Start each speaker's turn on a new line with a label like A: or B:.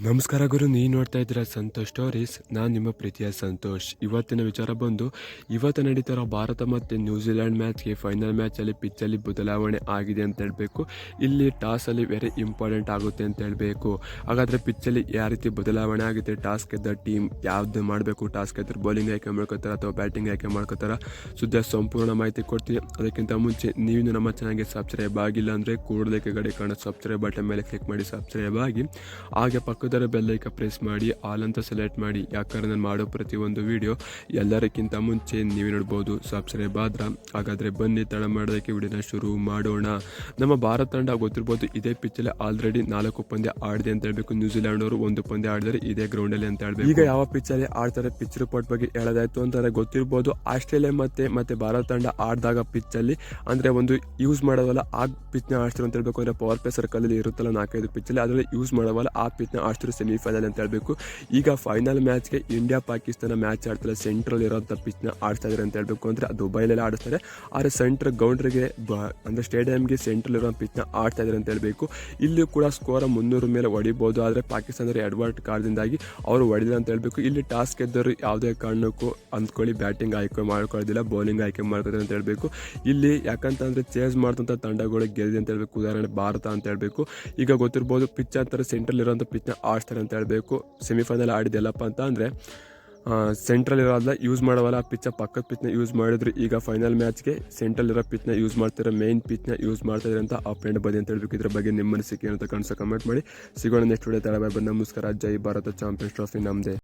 A: ನಮಸ್ಕಾರ ಗುರು, ನೀವು ನೋಡ್ತಾ ಇದ್ದೀರಾ ಸಂತೋಷ್ ಸ್ಟೋರೀಸ್. ನಾನು ನಿಮ್ಮ ಪ್ರೀತಿಯ ಸಂತೋಷ್. ಇವತ್ತಿನ ವಿಚಾರ ಬಂದು, ಇವತ್ತು ನಡೀತಿರೋ ಭಾರತ ಮತ್ತು ನ್ಯೂಜಿಲೆಂಡ್ ಮ್ಯಾಚ್ಗೆ ಫೈನಲ್ ಮ್ಯಾಚಲ್ಲಿ ಪಿಚ್ಚಲ್ಲಿ ಬದಲಾವಣೆ ಆಗಿದೆ ಅಂತ ಹೇಳಬೇಕು. ಇಲ್ಲಿ ಟಾಸಲ್ಲಿ ವೆರಿ ಇಂಪಾರ್ಟೆಂಟ್ ಆಗುತ್ತೆ ಅಂತ ಹೇಳಬೇಕು. ಹಾಗಾದರೆ ಪಿಚ್ಚಲ್ಲಿ ಯಾವ ರೀತಿ ಬದಲಾವಣೆ ಆಗುತ್ತೆ, ಟಾಸ್ ಗೆದ್ದ ಟೀಮ್ ಯಾವ್ದು ಮಾಡಬೇಕು, ಟಾಸ್ ಗೆದ್ದರೆ ಬೌಲಿಂಗ್ ಆಯ್ಕೆ ಮಾಡ್ಕೋತಾರೆ ಅಥವಾ ಬ್ಯಾಟಿಂಗ್ ಆಯ್ಕೆ ಮಾಡ್ಕೋತಾರೆ, ಸುದ್ದಿಯ ಸಂಪೂರ್ಣ ಮಾಹಿತಿ ಕೊಡ್ತೀನಿ. ಅದಕ್ಕಿಂತ ಮುಂಚೆ ನೀವು ನಮ್ಮ ಚಾನಲ್ಗೆ ಸಬ್ಸ್ಕ್ರೈಬ್ ಆಗಿಲ್ಲ ಅಂದರೆ ಕೂಡಲೇ ಕೆಳಗಡೆ ಕಾಣೋ ಸಬ್ಸ್ಕ್ರೈಬ್ ಬಟನ್ ಮೇಲೆ ಕ್ಲಿಕ್ ಮಾಡಿ ಸಬ್ಸ್ಕ್ರೈಬ್ ಆಗಿ, ಹಾಗೆ ಪಕ್ಕದ ಬೆಲ್ಲೈಕ ಪ್ರೆಸ್ ಮಾಡಿ ಆಲ್ ಅಂತ ಸೆಲೆಕ್ಟ್ ಮಾಡಿ. ಯಾಕಂದ್ರೆ ನಾನು ಮಾಡೋ ಪ್ರತಿಯೊಂದು ವಿಡಿಯೋ ಎಲ್ಲರಿಗಿಂತ ಮುಂಚೆ ನೀವು ನೋಡ್ಬೋದು. ಸಬ್ಸ್ಕ್ರೈಬ್ ಆದ್ರ ಹಾಗಾದರೆ ಬನ್ನಿ ತಡ ಮಾಡೋದಕ್ಕೆ ವಿಡಿಯೋನ ಶುರು ಮಾಡೋಣ. ನಮ್ಮ ಭಾರತ ತಂಡ ಗೊತ್ತಿರ್ಬೋದು, ಇದೇ ಪಿಚ್ಚಲ್ಲಿ ಆಲ್ರೆಡಿ 4 ಪಂದ್ಯ ಆಡಿದೆ ಅಂತ ಹೇಳಬೇಕು. ನ್ಯೂಜಿಲೆಂಡ್ ಅವರು 1 ಪಂದ್ಯ ಆಡಿದರೆ ಇದೇ ಗ್ರೌಂಡಲ್ಲಿ ಅಂತ ಹೇಳ್ಬೇಕು. ಈಗ ಯಾವ ಪಿಚ್ಚಲ್ಲಿ ಆಡ್ತಾರೆ, ಪಿಚ್ ರಿಪೋರ್ಟ್ ಬಗ್ಗೆ ಹೇಳೋದಾಯ್ತು ಅಂತಾರೆ. ಗೊತ್ತಿರ್ಬೋದು, ಆಸ್ಟ್ರೇಲಿಯಾ ಮತ್ತೆ ಭಾರತ ತಂಡ ಆಡಿದಾಗ ಪಿಚ್ಚಲ್ಲಿ ಅಂದರೆ ಒಂದು ಯೂಸ್ ಮಾಡೋವಲ್ಲ ಆ ಪಿಚ್ನ ಆಡ್ತಾರೆ ಅಂತ ಹೇಳ್ಬೇಕು. ಅಂದರೆ ಪವರ್ ಪ್ಲೇ ಸರ್ಕಲಲ್ಲಿ ಇರುತ್ತಲ್ಲ 4-5 ಪಿಚ್ಚಲ್ಲಿ, ಅದರಲ್ಲಿ ಯೂಸ್ ಮಾಡೋವಲ್ಲ ಆ ಪಿಚ್ನ ಆಡ್ತಾರೆ ಸೆಮಿಫೈನಲ್ ಅಂತ ಹೇಳಬೇಕು. ಈಗ ಫೈನಲ್ ಮ್ಯಾಚ್ಗೆ ಇಂಡಿಯಾ ಪಾಕಿಸ್ತಾನ ಮ್ಯಾಚ್ ಆಡ್ತಾರೆ, ಸೆಂಟ್ರಲ್ ಇರೋಂಥ ಪಿಚ್ನ ಆಡ್ತಾ ಇದ್ದಾರೆ ಅಂತ ಹೇಳಬೇಕು. ಅಂದರೆ ದುಬೈಲೆಲ್ಲ ಆಡಿಸ್ತಾರೆ, ಆದರೆ ಸೆಂಟ್ರ್ ಗೌಂಡ್ರಿಗೆ ಅಂದರೆ ಸ್ಟೇಡಿಯಂಗೆ ಸೆಂಟ್ರಲ್ ಇರೋ ಪಿಚ್ನ ಆಡ್ತಾ ಇದ್ದಾರೆ ಅಂತ ಹೇಳಬೇಕು. ಇಲ್ಲಿ ಕೂಡ ಸ್ಕೋರ್ 300 ಮೇಲೆ ಹೊಡಿಬೋದು, ಆದರೆ ಪಾಕಿಸ್ತಾನದ ಎಡ್ವರ್ಡ್ ಕಾರ್ಡ್ದಿಂದಾಗಿ ಅವರು ಹೊಡಿಲ್ಲ ಅಂತ ಹೇಳಬೇಕು. ಇಲ್ಲಿ ಟಾಸ್ ಗೆದ್ದರು ಯಾವುದೇ ಕಾರಣಕ್ಕೂ ಅಂದ್ಕೊಳ್ಳಿ ಬ್ಯಾಟಿಂಗ್ ಆಯ್ಕೆ ಮಾಡ್ಕೊಳ್ಳೋದಿಲ್ಲ, ಬೌಲಿಂಗ್ ಆಯ್ಕೆ ಮಾಡ್ತಾರೆ ಅಂತ ಹೇಳಬೇಕು. ಇಲ್ಲಿ ಯಾಕಂತಂದರೆ ಚೇಸ್ ಮಾಡ್ತಂಥ ತಂಡಗಳು ಗೆದ್ದಿದೆ ಅಂತ ಹೇಳಬೇಕು. ಉದಾಹರಣೆ ಭಾರತ ಅಂತ ಹೇಳಬೇಕು. ಈಗ ಗೊತ್ತಿರ್ಬೋದು, ಪಿಚ್ ಅಂತಾರೆ ಸೆಂಟ್ರಲ್ ಇರೋಂಥ ಪಿಚ್ನ ಆಡ್ತಾರೆ ಅಂತ ಹೇಳಬೇಕು. ಸೆಮಿಫೈನಲ್ ಆಡಿದ್ದೆಲ್ಲಪ್ಪ ಅಂತ ಅಂದರೆ ಸೆಂಟ್ರಲ್ ಇರೋದನ್ನ ಯೂಸ್ ಮಾಡೋವಲ್ಲ ಆ ಪಿಚ್ಚ ಪಕ್ಕದ ಪಿಚ್ನ ಯೂಸ್ ಮಾಡಿದ್ರು. ಈಗ ಫೈನಲ್ ಮ್ಯಾಚ್ಗೆ ಸೆಂಟ್ರಲ್ ಇರೋ ಪಿಚ್ನ ಯೂಸ್ ಮಾಡ್ತಾರೆ, ಮೇನ್ ಪಿಚ್ನ ಯೂಸ್ ಮಾಡ್ತಾಯಿದ್ರೆ ಅಂತ ಅಪ್ಡೇಟ್ ಬದಿ ಅಂತ ಹೇಳಬೇಕು. ಇದ್ರ ಬಗ್ಗೆ ನಿಮ್ಮ ಅನಿಸಿಕೆ ಏನಂತ ಕಮೆಂಟ್ ಮಾಡಿ. ಸಿಗೋಣ ನೆಕ್ಸ್ಟ್ ವಿಡಿಯೋ. ತಡ ಬಾಯ್. ನಮಸ್ಕಾರ. ಜೈ ಭಾರತ. ಚಾಂಪಿಯನ್ಸ್ ಟ್ರೋಫಿ ನಮ್ಮದೇ.